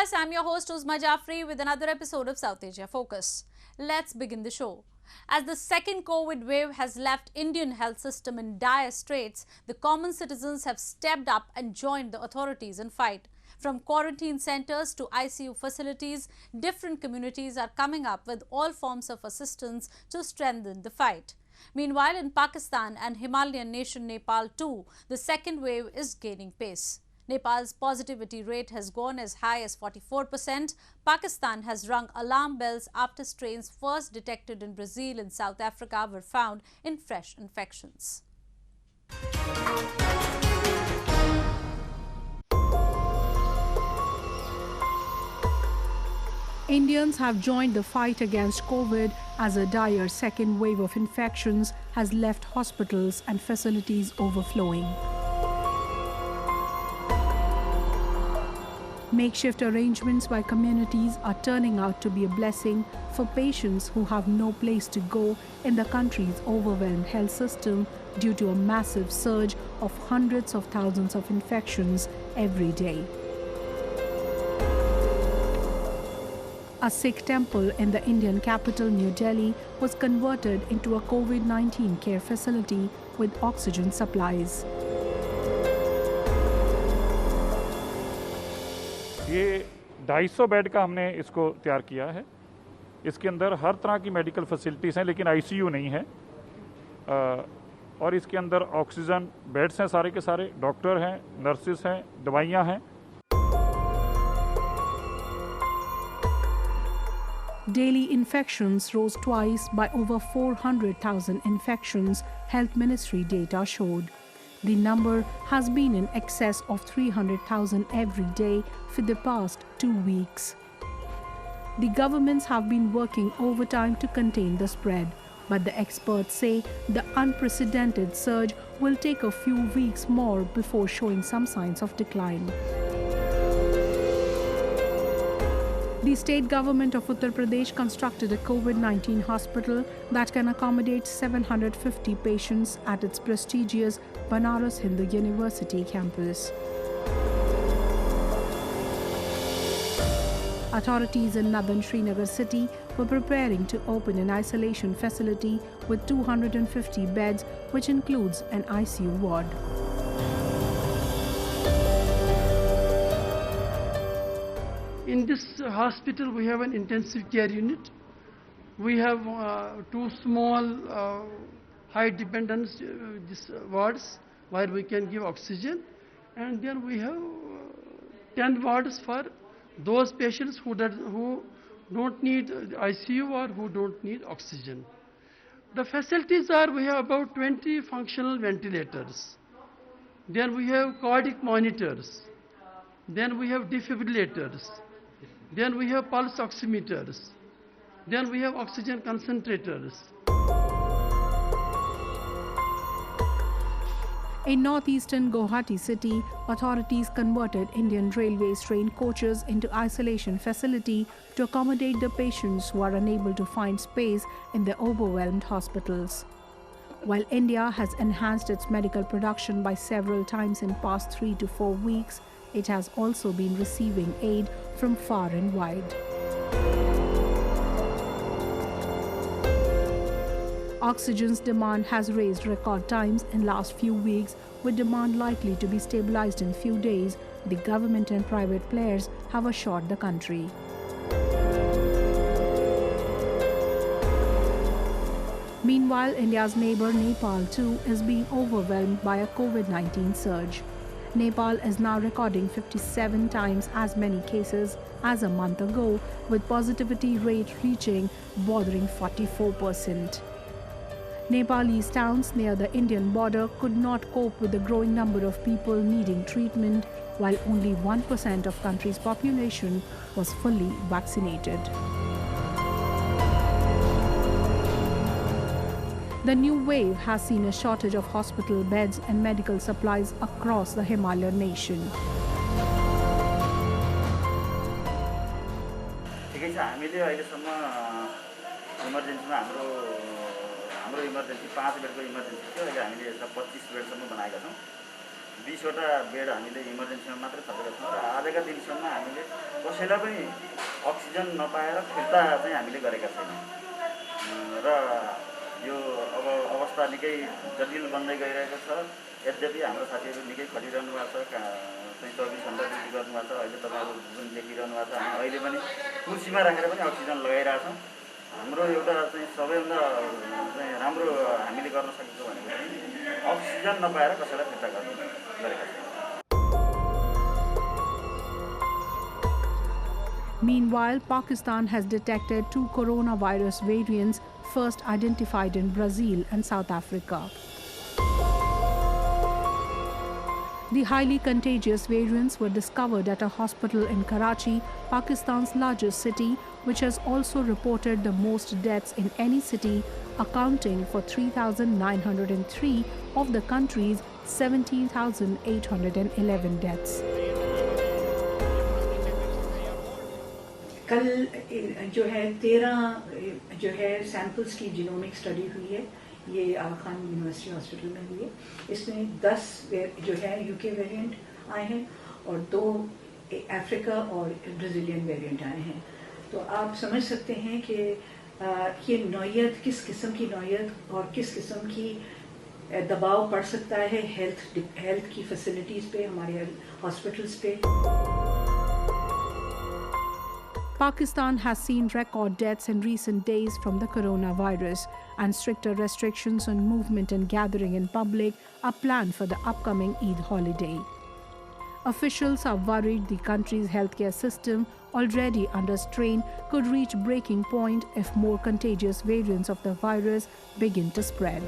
viewers, I'm your host Uzma Jafri with another episode of South Asia Focus. Let's begin the show. As the second COVID wave has left Indian health system in dire straits, the common citizens have stepped up and joined the authorities in fight. From quarantine centers to ICU facilities, different communities are coming up with all forms of assistance to strengthen the fight. Meanwhile, in Pakistan and Himalayan nation Nepal too, the second wave is gaining pace. Nepal's positivity rate has gone as high as 44%. Pakistan has rung alarm bells after strains first detected in Brazil and South Africa were found in fresh infections. Indians have joined the fight against COVID as a dire second wave of infections has left hospitals and facilities overflowing. Makeshift arrangements by communities are turning out to be a blessing for patients who have no place to go in the country's overwhelmed health system due to a massive surge of hundreds of thousands of infections every day. A Sikh temple in the Indian capital, New Delhi, was converted into a COVID-19 care facility with oxygen supplies. ये 250 bed का हमने इसको तैयार किया है। इसके अंदर हर तरह की मेडिकल फैसिलिटीज़ हैं, लेकिन आईसीयू नहीं है। और इसके अंदर ऑक्सीजन बेड्स हैं, सारे के सारे डॉक्टर हैं, नर्सेस हैं, दवाइयाँ हैं। Daily infections rose twice by over 400,000 infections, Health Ministry data showed. The number has been in excess of 300,000 every day for the past 2 weeks. The governments have been working overtime to contain the spread, but the experts say the unprecedented surge will take a few weeks more before showing some signs of decline. The state government of Uttar Pradesh constructed a COVID-19 hospital that can accommodate 750 patients at its prestigious Banaras Hindu University campus. Authorities in northern Srinagar city were preparing to open an isolation facility with 250 beds, which includes an ICU ward. In this hospital, we have an intensive care unit. We have 2 small high dependence wards where we can give oxygen, and then we have 10 wards for those patients who don't need ICU or who don't need oxygen. The facilities are, we have about 20 functional ventilators. Then we have cardiac monitors. Then we have defibrillators. Then we have pulse oximeters. Then we have oxygen concentrators. In northeastern Guwahati city, authorities converted Indian Railways train coaches into isolation facility to accommodate the patients who are unable to find space in the overwhelmed hospitals. While India has enhanced its medical production by several times in past 3 to 4 weeks, it has also been receiving aid from far and wide. Oxygen's demand has raised record times in last few weeks, with demand likely to be stabilized in few days, the government and private players have assured the country. Meanwhile, India's neighbor Nepal too is being overwhelmed by a COVID-19 surge. Nepal is now recording 57 times as many cases as a month ago, with positivity rate reaching bothering 44%. Nepalese towns near the Indian border could not cope with the growing number of people needing treatment, while only 1% of country's population was fully vaccinated. The new wave has seen a shortage of hospital beds and medical supplies across the Himalayan nation. हाम्रो emergency 5 बेडको emergency थियो। अहिले हामीले यसलाई 25 बेडसम्म बनाएका छौँ। 20वटा bed हामीले इमर्जेन्सीमा मात्रै थपेका छौँ र आजका दिनसम्म हामीले कसैलाई पनि अक्सिजन नपाएर फिर्ता चाहिँ हामीले गरेका छैनौँ र यो अब अवस्था निकै जटिल बन्दै गइरहेको छ। यद्यपि हाम्रो साथीहरू निकै खटिरहनु भएको छ, चाहिँ 24 घण्टा ड्युटी गर्नुभएको छ। अहिले तपाईँहरू जुन देखिरहनु भएको छ, हामी अहिले पनि कुर्सीमा राखेर पनि अक्सिजन लगाइरहेछौँ। हाम्रो एउटा चाहिँ सबैभन्दा चाहिँ राम्रो हामीले गर्न सकेको भनेको चाहिँ अक्सिजन नपाएर कसैलाई फिर्ता गरेका छौँ। Meanwhile, Pakistan has detected 2 coronavirus variants first identified in Brazil and South Africa. The highly contagious variants were discovered at a hospital in Karachi, Pakistan's largest city, which has also reported the most deaths in any city, accounting for 3,903 of the country's 17,811 deaths. कल जो है 13 जो है samples की genomic study हुई है, ये आगा Khan university hospital में हुई है। इसमें 10 जो है यूके वेरिएंट आए हैं और 2 अफ्रीका और ब्राज़ीलियन वेरिएंट आए हैं। तो आप समझ सकते हैं कि ये नौयत किस किस्म की नौयत और किस किस्म की दबाव पड़ सकता है हेल्थ की फैसिलिटीज़ पे, हमारे हॉस्पिटल्स पे। Pakistan has seen record deaths in recent days from the coronavirus, and stricter restrictions on movement and gathering in public are planned for the upcoming Eid holiday. Officials are worried the country's healthcare system, already under strain, could reach breaking point if more contagious variants of the virus begin to spread.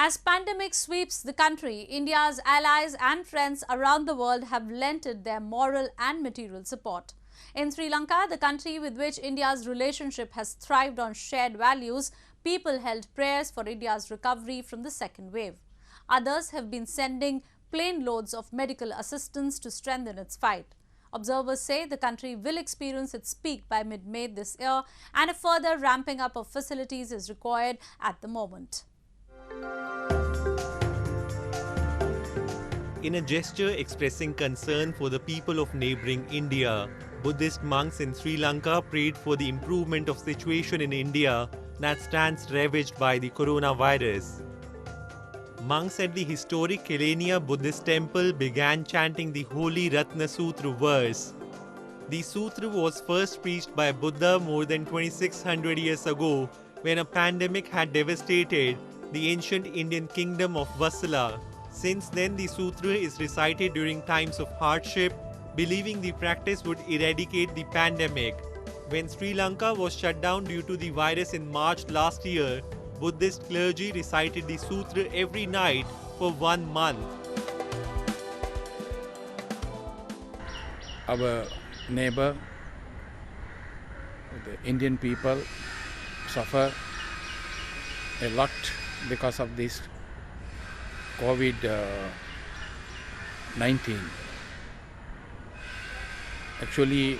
As pandemic sweeps the country, India's allies and friends around the world have lent it their moral and material support. In Sri Lanka, the country with which India's relationship has thrived on shared values, people held prayers for India's recovery from the second wave. Others have been sending planeloads of medical assistance to strengthen its fight. Observers say the country will experience its peak by mid-May this year, and a further ramping up of facilities is required at the moment. In a gesture expressing concern for the people of neighbouring India, Buddhist monks in Sri Lanka prayed for the improvement of situation in India that stands ravaged by the coronavirus. Monks at the historic Kelania Buddhist temple began chanting the holy Ratna Sutra verse. The sutra was first preached by Buddha more than 2600 years ago when a pandemic had devastated the ancient Indian kingdom of Vassala. Since then, the sutra is recited during times of hardship, believing the practice would eradicate the pandemic. When Sri Lanka was shut down due to the virus in March last year, Buddhist clergy recited the sutra every night for 1 month. Our neighbor, the Indian people, suffer a lot because of this COVID-19. Actually,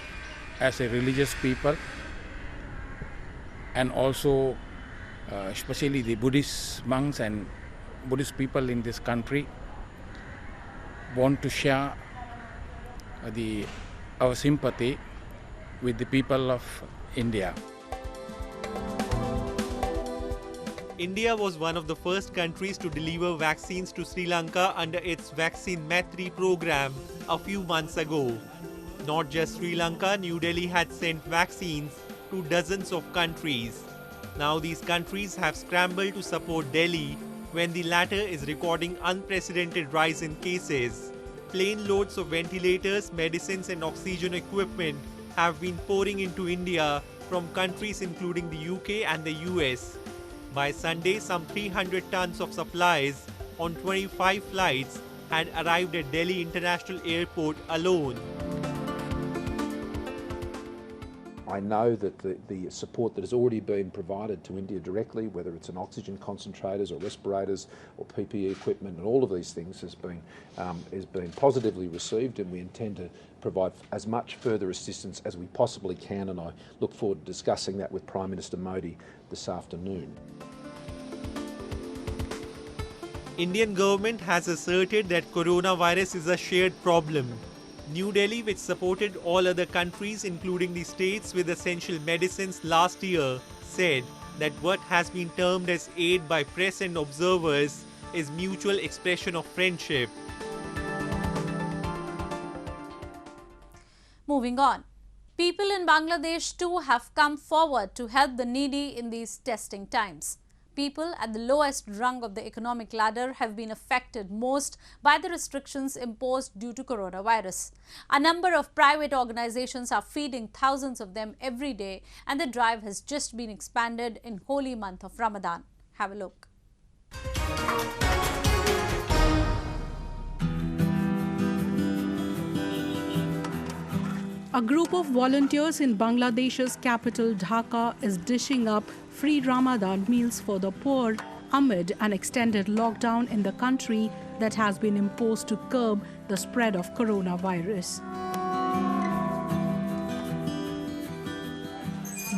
as a religious people, and also especially the Buddhist monks and Buddhist people in this country, want to share our sympathy with the people of India. India was one of the first countries to deliver vaccines to Sri Lanka under its Vaccine Maitri program a few months ago. Not just Sri Lanka, New Delhi had sent vaccines to dozens of countries. Now these countries have scrambled to support Delhi when the latter is recording unprecedented rise in cases. Plane loads of ventilators, medicines and oxygen equipment have been pouring into India from countries including the UK and the US. By Sunday, some 300 tons of supplies on 25 flights had arrived at Delhi International Airport alone. I know that the support that has already been provided to India directly, whether it's in oxygen concentrators or respirators or PPE equipment and all of these things, has been positively received, and we intend to provide as much further assistance as we possibly can, and I look forward to discussing that with Prime Minister Modi this afternoon. Indian government has asserted that coronavirus is a shared problem. New Delhi, which supported all other countries including the states with essential medicines last year, said that what has been termed as aid by press and observers is mutual expression of friendship. Moving on. People in Bangladesh too have come forward to help the needy in these testing times. People at the lowest rung of the economic ladder have been affected most by the restrictions imposed due to coronavirus. A number of private organizations are feeding thousands of them every day, and the drive has just been expanded in holy month of Ramadan. Have a look. A group of volunteers in Bangladesh's capital Dhaka is dishing up free Ramadan meals for the poor amid an extended lockdown in the country that has been imposed to curb the spread of coronavirus.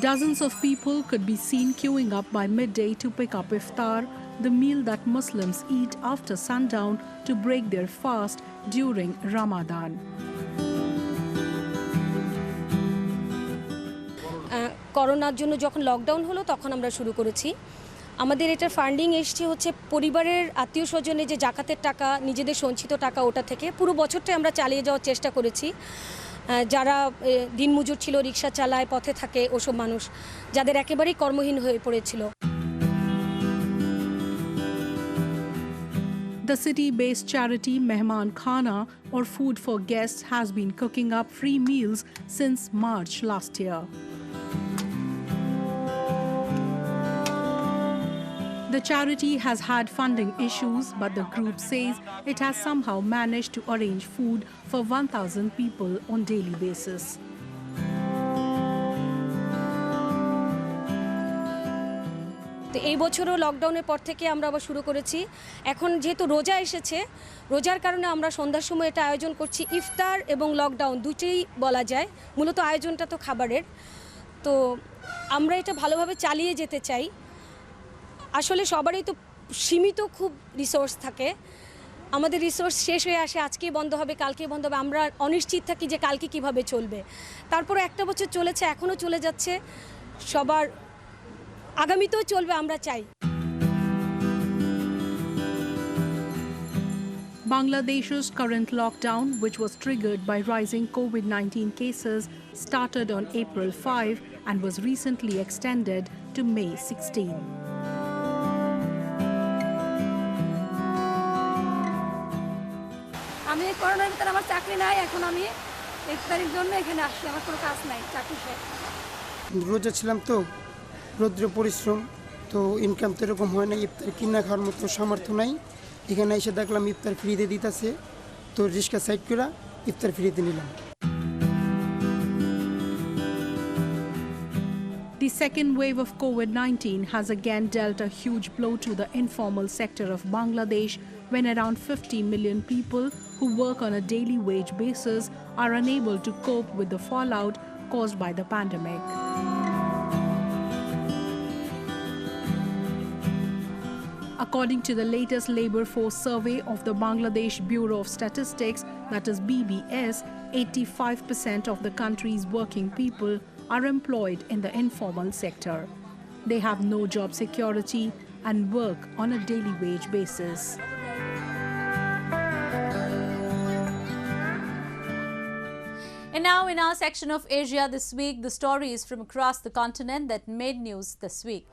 Dozens of people could be seen queuing up by midday to pick up iftar, the meal that Muslims eat after sundown to break their fast during Ramadan. করোনার জন্য যখন lockdown হলো তখন আমরা শুরু করেছি। আমাদের এটার ফান্ডিং এসছে হচ্ছে পরিবারের আত্মীয় স্বজনের যে জাকাতের টাকা, নিজেদের সঞ্চিত টাকা, ওটা থেকে পুরো বছরটাই আমরা চালিয়ে যাওয়ার চেষ্টা করেছি। যারা দিনমজুর ছিল, রিক্সা চালায়, পথে থাকে, ওসব মানুষ যাদের একেবারেই কর্মহীন হয়ে পড়েছিল। The city-based charity Mehman Khana, or Food for Guests, has been cooking up free meals since March last year. The charity has had funding issues, but the group says it has somehow managed to arrange food for 1,000 people on daily basis. তো এই বছরও লকডাউনের পর থেকে আমরা আবার শুরু করেছি। এখন যেহেতু রোজা এসেছে, রোজার কারণে আমরা সন্ধ্যার সময় এটা আয়োজন করছি। ইফতার এবং লকডাউন দুটোই বলা যায়, মূলত আয়োজনটা তো খাবারের। তো আমরা এটা ভালোভাবে চালিয়ে যেতে চাই। আসলে সবারই তো সীমিত খুব রিসোর্স থাকে, আমাদের রিসোর্স শেষ হয়ে আসে, আজকেই বন্ধ হবে, কালকেই বন্ধ হবে, আমরা অনিশ্চিত থাকি যে কালকে কিভাবে চলবে। তারপরে একটা বছর চলেছে, এখনও চলে যাচ্ছে, সবার আগামীতেও চলবে আমরা চাই। Bangladesh's current lockdown, which was triggered by rising COVID-19 cases, started on April 5 and was recently extended to May 16. আমি করোনার ভিতরে আমার চাকরি নাই, এখন আমি ইফতারের জন্য এখানে আসছি, আমার কোনো কাজ নাই, চাকরি শেষ। রোজা ছিলাম তো, রৌদ্র পরিশ্রম, তো ইনকাম তো এরকম হয় না, ইফতার কিনা খাওয়ার মতো সামর্থ্য নাই। এখানে এসে দেখলাম ইফতার ফ্রিতে দিতেছে, তো রিক্সা সাইড করে ইফতার ফ্রিতে নিলাম। The second wave of COVID-19 has again dealt a huge blow to the informal sector of Bangladesh when around 50 million people who work on a daily wage basis are unable to cope with the fallout caused by the pandemic. According to the latest labor force survey of the Bangladesh Bureau of Statistics, that is BBS, 85% of the country's working people are employed in the informal sector. They have no job security and work on a daily wage basis. And now in our section of Asia this week, the stories from across the continent that made news this week.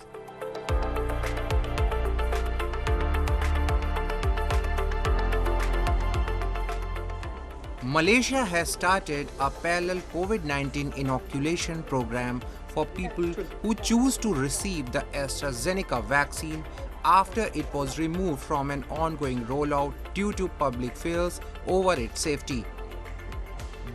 Malaysia has started a parallel COVID-19 inoculation program for people who choose to receive the AstraZeneca vaccine after it was removed from an ongoing rollout due to public fears over its safety.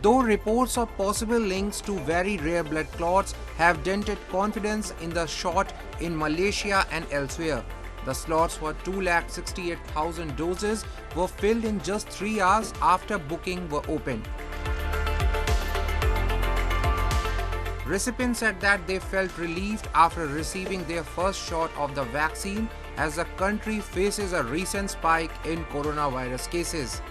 Though reports of possible links to very rare blood clots have dented confidence in the shot in Malaysia and elsewhere, the slots for 268,000 doses were filled in just 3 hours after booking were opened. Recipients said that they felt relieved after receiving their first shot of the vaccine as the country faces a recent spike in coronavirus cases.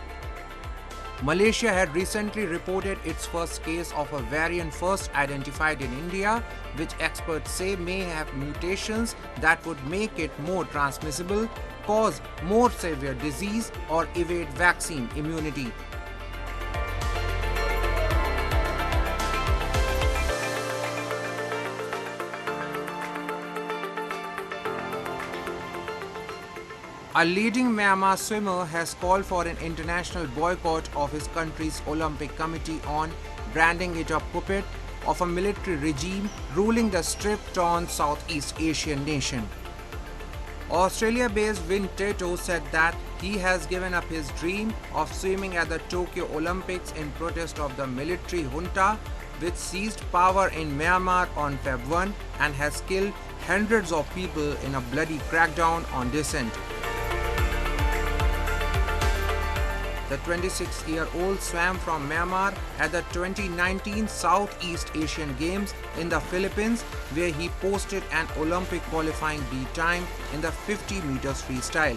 Malaysia had recently reported its first case of a variant first identified in India, which experts say may have mutations that would make it more transmissible, cause more severe disease, or evade vaccine immunity. A leading Myanmar swimmer has called for an international boycott of his country's Olympic Committee on branding it a puppet of a military regime ruling the stripped-torn Southeast Asian nation. Australia-based Vin Tato said that he has given up his dream of swimming at the Tokyo Olympics in protest of the military junta which seized power in Myanmar on Feb 1 and has killed hundreds of people in a bloody crackdown on dissent. The 26-year-old swam from Myanmar at the 2019 Southeast Asian Games in the Philippines, where he posted an Olympic qualifying B time in the 50 meters freestyle,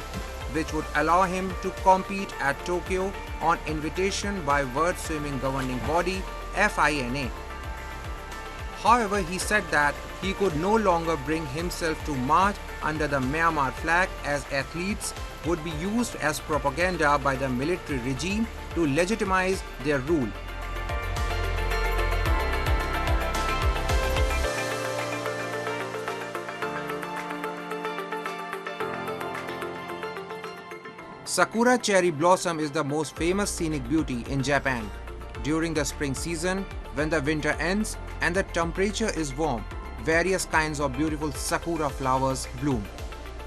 which would allow him to compete at Tokyo on invitation by World Swimming Governing Body FINA. However, he said that he could no longer bring himself to march under the Myanmar flag as athletes would be used as propaganda by the military regime to legitimize their rule. Sakura cherry blossom is the most famous scenic beauty in Japan. During the spring season, when the winter ends and the temperature is warm, various kinds of beautiful sakura flowers bloom.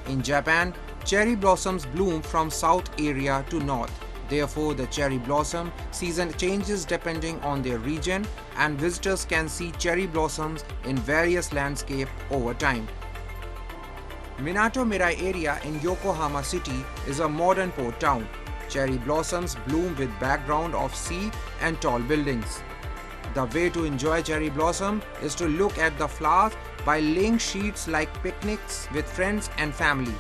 In Japan, cherry blossoms bloom from south area to north. Therefore, the cherry blossom season changes depending on their region, and visitors can see cherry blossoms in various landscapes over time. Minato Mirai area in Yokohama City is a modern port town. Cherry blossoms bloom with background of sea and tall buildings. The way to enjoy cherry blossom is to look at the flowers by laying sheets like picnics with friends and family.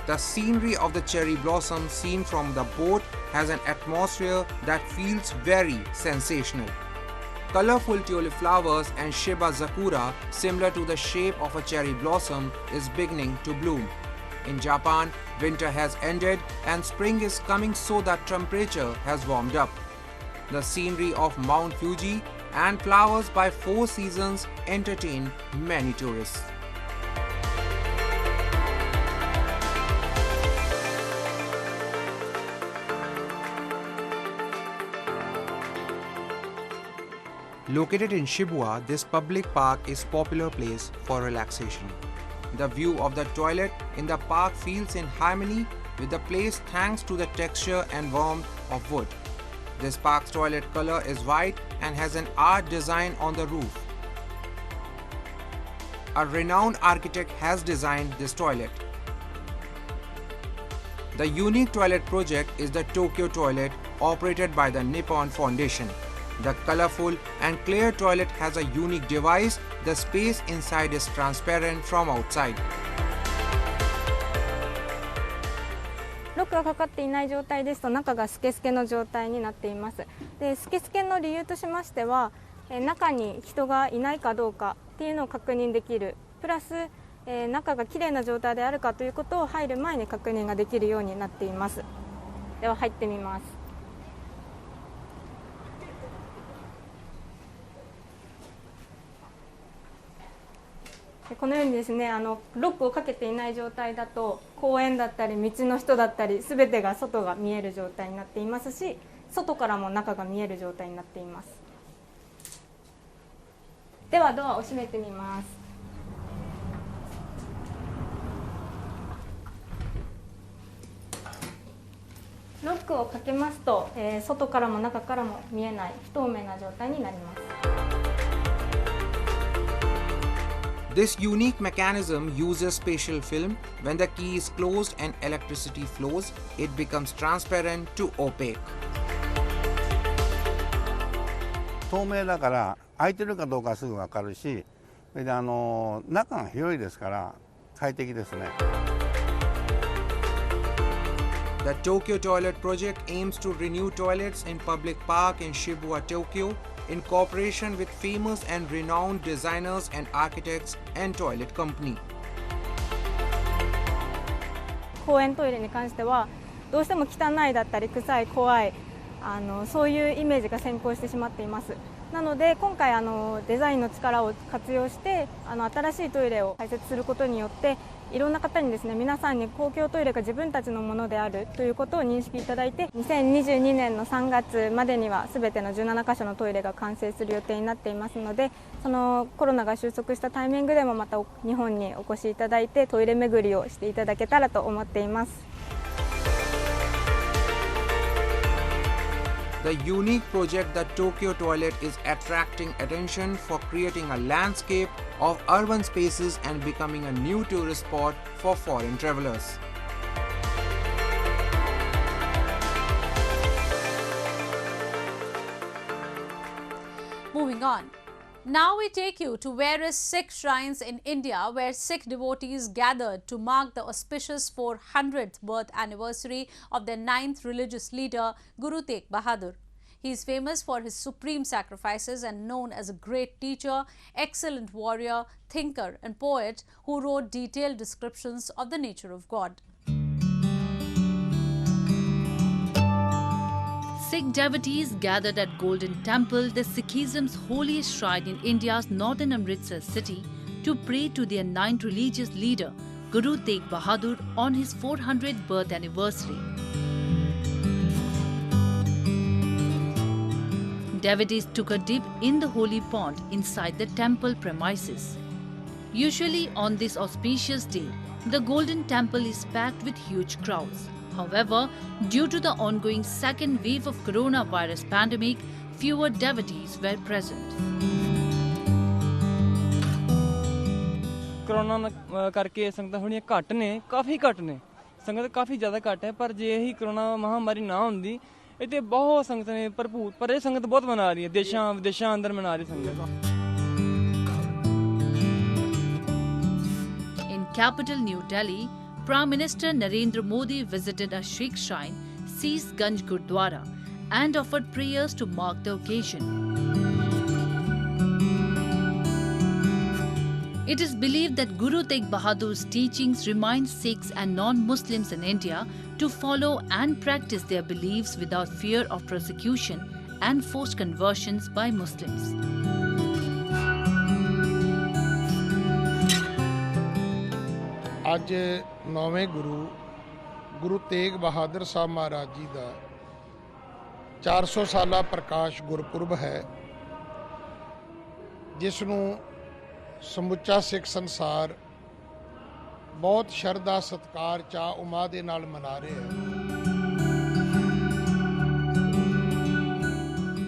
The scenery of the cherry blossom seen from the boat has an atmosphere that feels very sensational. Colorful tulip flowers and Shiba Sakura, similar to the shape of a cherry blossom, is beginning to bloom. In Japan, winter has ended and spring is coming, so the temperature has warmed up. The scenery of Mount Fuji and flowers by Four Seasons entertain many tourists. Located in Shibuya, this public park is a popular place for relaxation. The view of the toilet in the park feels in harmony with the place thanks to the texture and warmth of wood. This park's toilet color is white and has an art design on the roof. A renowned architect has designed this toilet. The unique toilet project is the Tokyo Toilet, operated by the Nippon Foundation. The colorful and clear toilet has a unique device. The space inside is transparent from outside. ロックがかかっていない状態ですと中がスケスケの状態になっています。で、スケスケの理由としましては、中に人がいないかどうかっていうのを確認できる。プラス、中がきれいな状態であるかということを入る前に確認ができるようになっています。では入ってみます。このようにですね、ロックをかけていない状態だと公園だったり道の人だったり全てが外が見える状態になっていますし、外からも中が見える状態になっています。ではドアを閉めてみます。ロックをかけますと、外からも中からも見えない不透明な状態になります。This unique mechanism uses spatial film. When the key is closed and electricity flows, it becomes transparent to opaque. 透明だから空いてるかどうかすぐ分かるし、それで中が広いですから快適ですね。The Tokyo Toilet Project aims to renew toilets in public park in Shibuya, Tokyo, in cooperation with famous and renowned designers and architects and toilet company. 公園トイレに関してはどうしても汚いだったり臭い怖いそういうイメージが先行してしまっています。なので今回デザインの力を活用して新しいトイレを開設することによっていろんな方にですね、皆さんに公共トイレが自分たちのものであるということを認識いただいて、2022年の3月までには全ての17カ所のトイレが完成する予定になっていますので、そのコロナが収束したタイミングでもまた日本にお越しいただいてトイレ巡りをしていただけたらと思っています。The unique project, the Tokyo Toilet, is attracting attention for creating a landscape of urban spaces and becoming a new tourist spot for foreign travelers. Moving on. Now we take you to various Sikh shrines in India where Sikh devotees gathered to mark the auspicious 400th birth anniversary of their 9th religious leader, Guru Teg Bahadur. He is famous for his supreme sacrifices and known as a great teacher, excellent warrior, thinker and poet who wrote detailed descriptions of the nature of God. Sikh devotees gathered at Golden Temple, the Sikhism's holiest shrine in India's northern Amritsar city, to pray to their 9th religious leader, Guru Teg Bahadur, on his 400th birth anniversary. Devotees took a dip in the holy pond inside the temple premises. Usually on this auspicious day, the Golden Temple is packed with huge crowds. However, due to the ongoing second wave of coronavirus pandemic, fewer devotees were present. Corona करके संगत थोड़ी घट ने काफ़ी घट ने संगत काफ़ी ज़्यादा घट है पर जे ही कोरोना महामारी ना होंदी इतने बहुत संगत ने भरपूर पर ये संगत बहुत मना रही है देशां विदेशां अंदर मना रही संगत. In capital New Delhi, Prime Minister Narendra Modi visited a Sikh shrine, Sees Ganj Gurdwara, and offered prayers to mark the occasion. It is believed that Guru Teg Bahadur's teachings remind Sikhs and non-Muslims in India to follow and practice their beliefs without fear of persecution and forced conversions by Muslims. ਅੱਜ ਨੌਵੇਂ ਗੁਰੂ ਤੇਗ ਬਹਾਦਰ ਸਾਹਿਬ ਮਹਾਰਾਜ ਜੀ ਦਾ 400 ਸਾਲਾ ਪ੍ਰਕਾਸ਼ ਗੁਰਪੁਰਬ ਹੈ ਜਿਸ ਨੂੰ ਸਮੁੱਚਾ ਸਿੱਖ ਸੰਸਾਰ ਬਹੁਤ ਸ਼ਰਧਾ ਸਤਿਕਾਰ ਚਾਅ ਉਮਾ ਦੇ ਨਾਲ ਮਨਾ ਰਿਹਾ ਹੈ.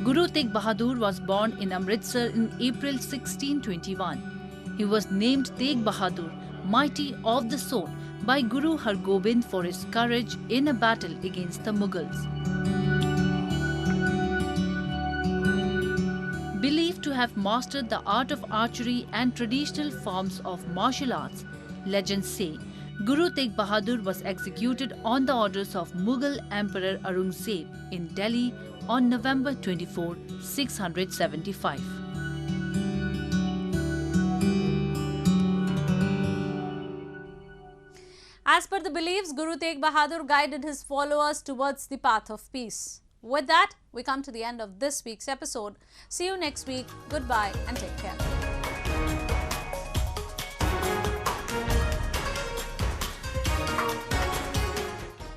Guru Teg Bahadur was born in Amritsar in April 1621. He was named Teg Bahadur, Mighty of the Sword, by Guru Har Gobind for his courage in a battle against the Mughals. Believed to have mastered the art of archery and traditional forms of martial arts, legends say Guru Teg Bahadur was executed on the orders of Mughal Emperor Aurangzeb in Delhi on November 24, 675. As per the beliefs, Guru Teg Bahadur guided his followers towards the path of peace. With that, we come to the end of this week's episode. See you next week. Goodbye and take care.